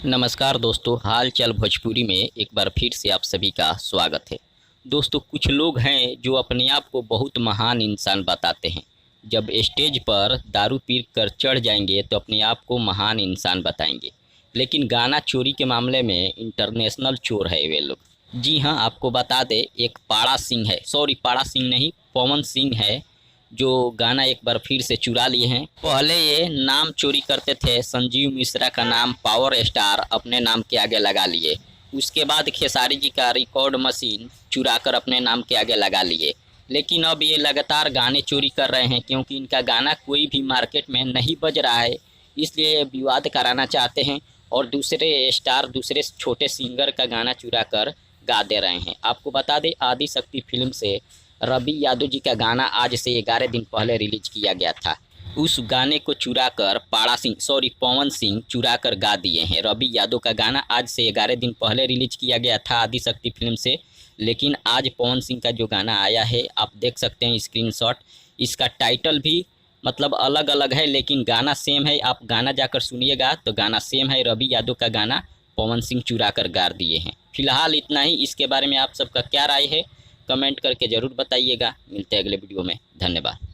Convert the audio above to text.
नमस्कार दोस्तों, हाल चाल भोजपुरी में एक बार फिर से आप सभी का स्वागत है। दोस्तों, कुछ लोग हैं जो अपने आप को बहुत महान इंसान बताते हैं। जब स्टेज पर दारू पी कर चढ़ जाएंगे तो अपने आप को महान इंसान बताएंगे, लेकिन गाना चोरी के मामले में इंटरनेशनल चोर है वे लोग। जी हाँ, आपको बता दें, एक पाड़ा सिंह है, सॉरी पाड़ा सिंह नहीं, पवन सिंह है, जो गाना एक बार फिर से चुरा लिए हैं। पहले ये नाम चोरी करते थे, संजीव मिश्रा का नाम पावर स्टार अपने नाम के आगे लगा लिए। उसके बाद खेसारी जी का रिकॉर्ड मशीन चुरा कर अपने नाम के आगे लगा लिए। लेकिन अब ये लगातार गाने चोरी कर रहे हैं, क्योंकि इनका गाना कोई भी मार्केट में नहीं बज रहा है, इसलिए विवाद कराना चाहते हैं और दूसरे स्टार, दूसरे छोटे सिंगर का गाना चुरा कर गा दे रहे हैं। आपको बता दें, आदि शक्ति फिल्म से रवि यादव जी का गाना आज से 11 दिन पहले रिलीज किया गया था। उस गाने को चुरा कर पवन सिंह चुरा कर गा दिए हैं। रवि यादव का गाना आज से 11 दिन पहले रिलीज किया गया था आदि शक्ति फिल्म से, लेकिन आज पवन सिंह का जो गाना आया है, आप देख सकते हैं स्क्रीनशॉट। इसका टाइटल भी मतलब अलग अलग है, लेकिन गाना सेम है। आप गाना जाकर सुनिएगा तो गाना सेम है। रवि यादव का गाना पवन सिंह चुरा कर गा दिए हैं। फिलहाल इतना ही। इसके बारे में आप सबका क्या राय है, कमेंट करके ज़रूर बताइएगा। मिलते हैं अगले वीडियो में। धन्यवाद।